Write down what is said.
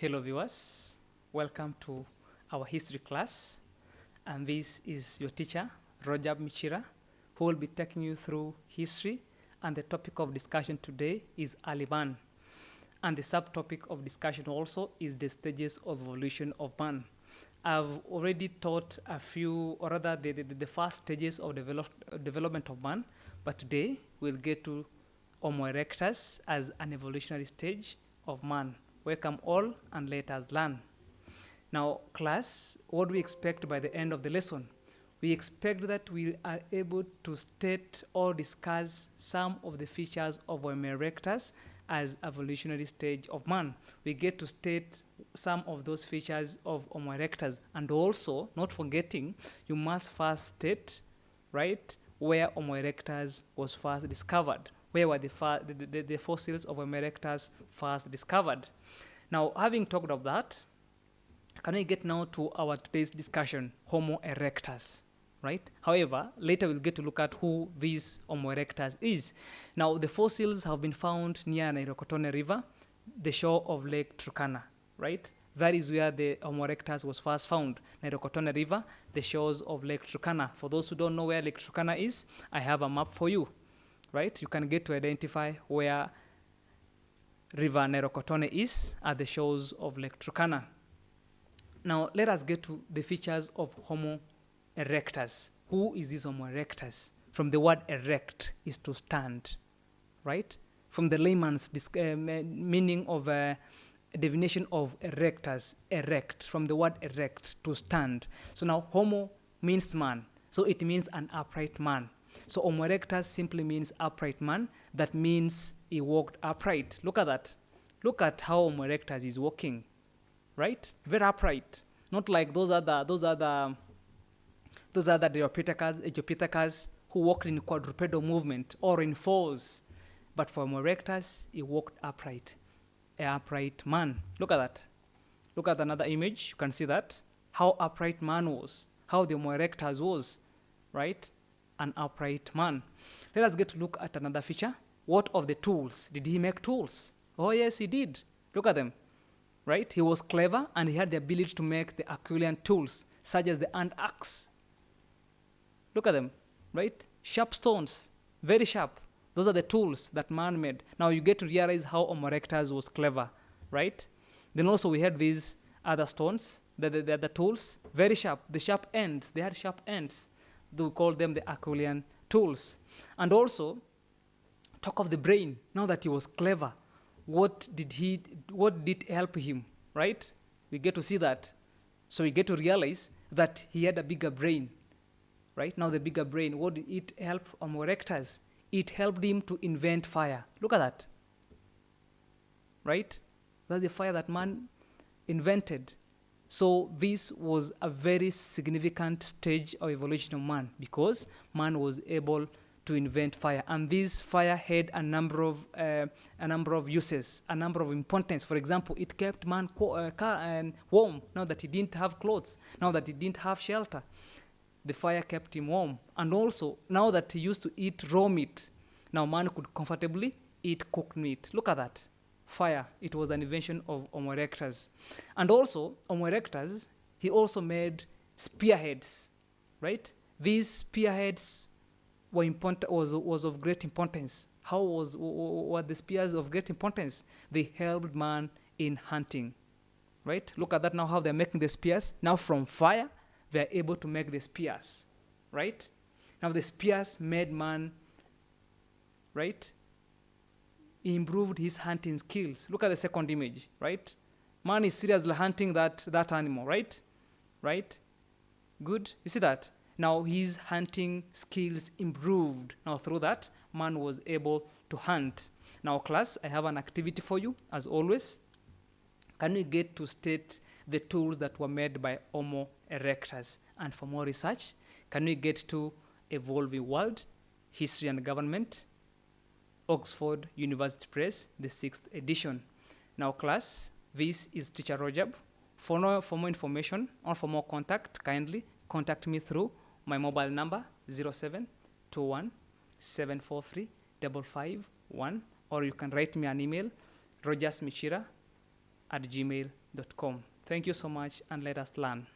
Hello viewers, welcome to our history class, and this is your teacher Rajab Michira, who will be taking you through history, and the topic of discussion today is early man, and the subtopic of discussion also is the stages of evolution of man. I've already taught a few, or rather the first stages of development of man, but today we'll get to Homo erectus as an evolutionary stage of man. Welcome all, and let us learn. Now, class, what do we expect by the end of the lesson? We expect that we are able to state or discuss some of the features of Homo erectus as evolutionary stage of man. We get to state some of those features of Homo erectus, and also, not forgetting, you must first state, right, where Homo erectus was first discovered. Where were the fossils of Homo erectus first discovered? Now, having talked of that, can we get now to our today's discussion, Homo erectus, right? However, later we'll get to look at who this Homo erectus is. Now, the fossils have been found near Nairokotone River, the shore of Lake Turkana, right? That is where the Homo erectus was first found, Nairokotone River, the shores of Lake Turkana. For those who don't know where Lake Turkana is, I have a map for you, right? You can get to identify where River Nairokotone is at the shores of Lake Turkana. Now, let us get to the features of Homo erectus. Who is this Homo erectus? From the word erect is to stand, right? From the layman's meaning of definition of erectus, erect, from the word erect, to stand. So now Homo means man, so it means an upright man. So Homo erectus simply means upright man. That means he walked upright. Look at that. Look at how Homo erectus is walking, right? Very upright. Not like those other Ejopithecus who walked in quadrupedal movement or in fours. But for Homo erectus, he walked upright. An upright man. Look at that. Look at another image. You can see that. How upright man was. How the Homo erectus was, right? An upright man. Let us get to look at another feature. What of the tools? Did he make tools? Oh yes, he did. Look at them, right? He was clever, and he had the ability to make the Herculean tools, such as the hand axe. Look at them, right? Sharp stones, very sharp. Those are the tools that man made. Now you get to realize how Homo erectus was clever, right? Then also we had these other stones, the tools, very sharp. The sharp ends, they had sharp ends. We call them the Herculean tools. And also, talk of the brain. Now that he was clever, what did help him, right? We get to see that. So we get to realize that he had a bigger brain, right? Now the bigger brain, what did it help Homo erectus? It helped him to invent fire. Look at that, right? That's the fire that man invented. So this was a very significant stage of evolution of man, because man was able to invent fire, and this fire had a number of uses, a number of importance. For example, it kept man warm. Now that he didn't have clothes, now that he didn't have shelter, the fire kept him warm. And also, now that he used to eat raw meat, now man could comfortably eat cooked meat. Look at that. Fire, it was an invention of Homo erectus. And also, Homo erectus, he also made spearheads, right? These spearheads were was of great importance. How were the spears of great importance? They helped man in hunting, right? Look at that now, how they're making the spears. Now from fire, they're able to make the spears, right? Now the spears made man, right? He improved his hunting skills. Look at the second image, right? Man is seriously hunting that animal, right? Right? Good. You see that? Now his hunting skills improved. Now through that, man was able to hunt. Now class, I have an activity for you, as always. Can we get to state the tools that were made by Homo erectus? And for more research, can we get to Evolving World, History and Government, Oxford University Press, the 6th edition. Now class, this is Teacher Rajab. For more information or for more contact, kindly contact me through my mobile number 0721 743 551, or you can write me an email, rogersmichira gmail.com. Thank you so much, and let us learn.